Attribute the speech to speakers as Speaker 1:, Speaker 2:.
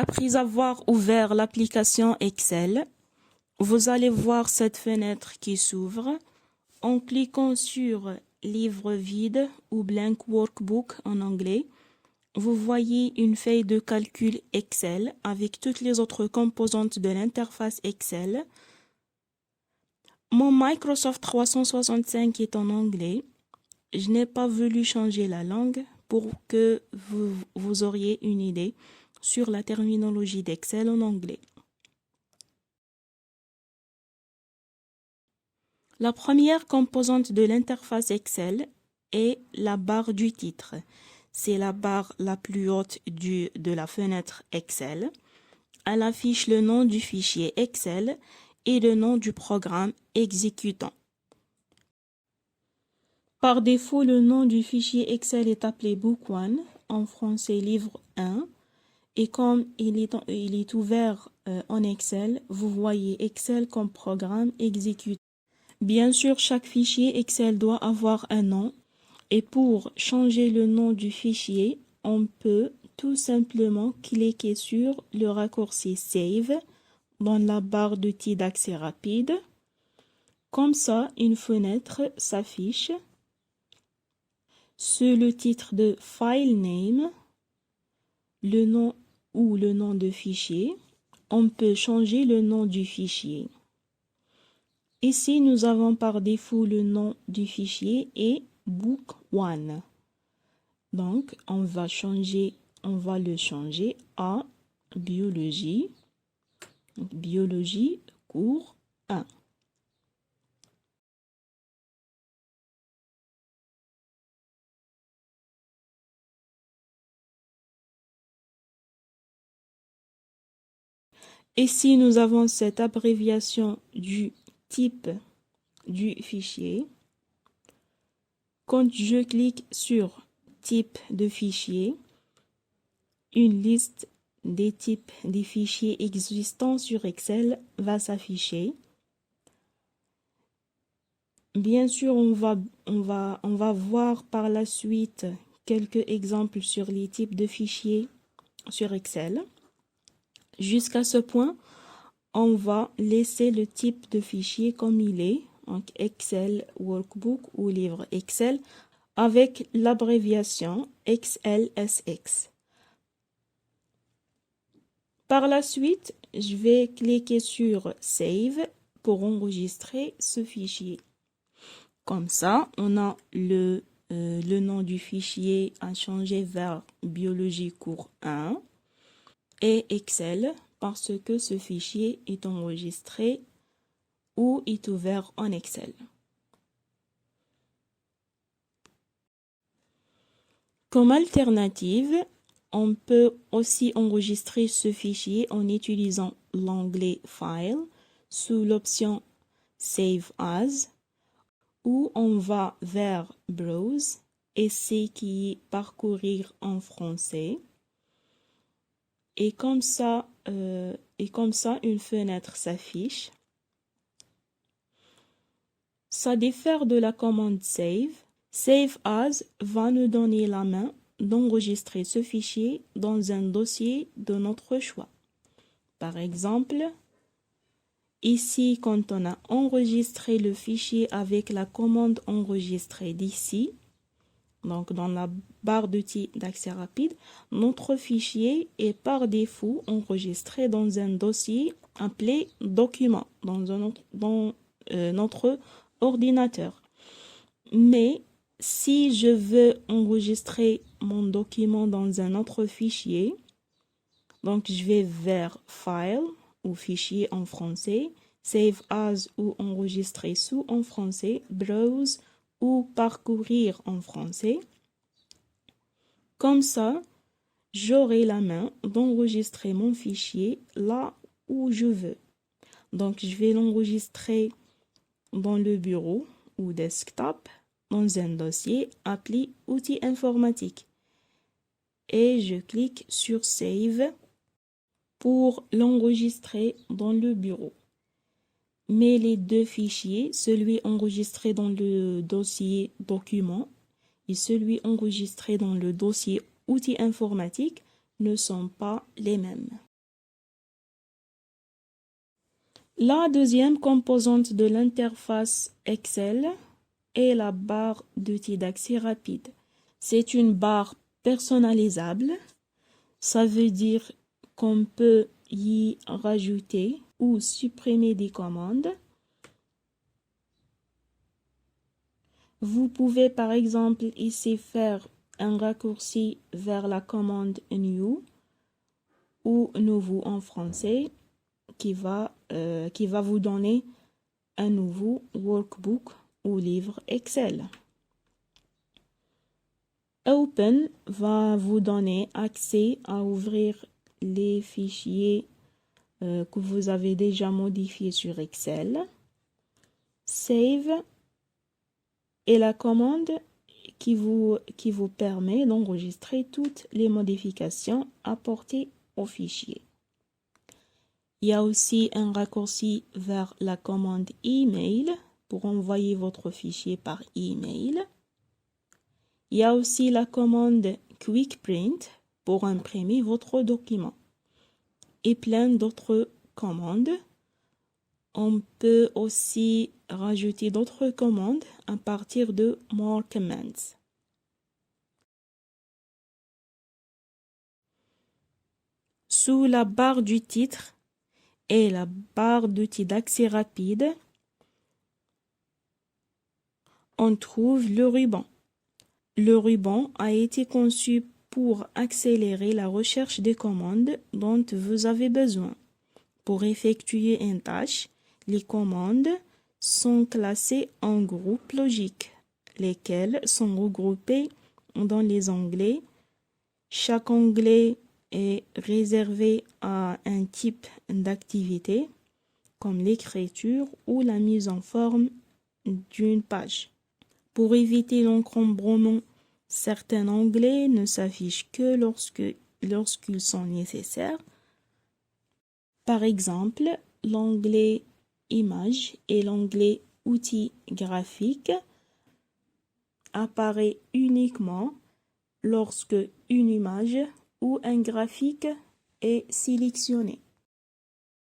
Speaker 1: Après avoir ouvert l'application Excel, vous allez voir cette fenêtre qui s'ouvre. En cliquant sur Livre vide ou Blank Workbook en anglais, vous voyez une feuille de calcul Excel avec toutes les autres composantes de l'interface Excel. Mon Microsoft 365 est en anglais. Je n'ai pas voulu changer la langue pour que vous auriez une idée sur la terminologie d'Excel en anglais. La première composante de l'interface Excel est la barre du titre. C'est la barre la plus haute de la fenêtre Excel. Elle affiche le nom du fichier Excel et le nom du programme exécutant. Par défaut, le nom du fichier Excel est appelé Book 1, en français Livre 1. Et comme il est ouvert en Excel, vous voyez Excel comme programme exécutant. Bien sûr, chaque fichier Excel doit avoir un nom. Et pour changer le nom du fichier, on peut tout simplement cliquer sur le raccourci Save dans la barre d'outils d'accès rapide. Comme ça, une fenêtre s'affiche. Sous le titre de File Name, le nom ou le nom de fichier, on peut changer le nom du fichier. Ici, nous avons par défaut le nom du fichier et Book 1. Donc, on va le changer à Biologie, Biologie cours 1. Ici, nous avons cette abréviation du type du fichier. Quand je clique sur type de fichier, une liste des types des fichiers existants sur Excel va s'afficher. Bien sûr, on va voir par la suite quelques exemples sur les types de fichiers sur Excel. Jusqu'à ce point, on va laisser le type de fichier comme il est, donc Excel Workbook ou livre Excel, avec l'abréviation XLSX. Par la suite, je vais cliquer sur Save pour enregistrer ce fichier. Comme ça, on a le nom du fichier a changé vers Biologie cours 1 et Excel parce que ce fichier est enregistré ou est ouvert en Excel. Comme alternative, on peut aussi enregistrer ce fichier en utilisant l'onglet File sous l'option Save As, où on va vers Browse et c'est qui est parcourir en français. Et comme ça, une fenêtre s'affiche. Ça diffère de la commande Save. Save As va nous donner la main d'enregistrer ce fichier dans un dossier de notre choix. Par exemple, ici, quand on a enregistré le fichier avec la commande enregistrer d'ici, donc dans la barre d'outils d'accès rapide, notre fichier est par défaut enregistré dans un dossier appelé document dans notre ordinateur. Mais si je veux enregistrer mon document dans un autre fichier, donc je vais vers File ou Fichier en français, Save As ou Enregistrer sous en français, Browse ou Parcourir en français. Comme ça, j'aurai la main d'enregistrer mon fichier là où je veux. Donc, je vais l'enregistrer dans le bureau ou desktop, dans un dossier appelé Outils informatiques. Et je clique sur Save pour l'enregistrer dans le bureau. Mais les deux fichiers, celui enregistré dans le dossier document et celui enregistré dans le dossier outils informatiques, ne sont pas les mêmes. La deuxième composante de l'interface Excel est la barre d'outils d'accès rapide. C'est une barre personnalisable. Ça veut dire qu'on peut y rajouter ou supprimer des commandes. Vous pouvez par exemple ici faire un raccourci vers la commande New ou Nouveau en français qui va vous donner un nouveau workbook ou livre Excel. Open va vous donner accès à ouvrir les fichiers que vous avez déjà modifiés sur Excel. Save est la commande qui vous permet d'enregistrer toutes les modifications apportées au fichier. Il y a aussi un raccourci vers la commande email pour envoyer votre fichier par email. Il y a aussi la commande Quick Print pour imprimer votre document et plein d'autres commandes. On peut aussi rajouter d'autres commandes à partir de More Commands. Sous la barre du titre et la barre d'outils d'accès rapide, on trouve le ruban. Le ruban a été conçu pour accélérer la recherche des commandes dont vous avez besoin. Pour effectuer une tâche, les commandes sont classées en groupes logiques, lesquels sont regroupés dans les onglets. Chaque onglet est réservé à un type d'activité, comme l'écriture ou la mise en forme d'une page. Pour éviter l'encombrement, certains onglets ne s'affichent que lorsqu'ils sont nécessaires. Par exemple, l'onglet Images et l'onglet Outils graphiques apparaît uniquement lorsque une image ou un graphique est sélectionné.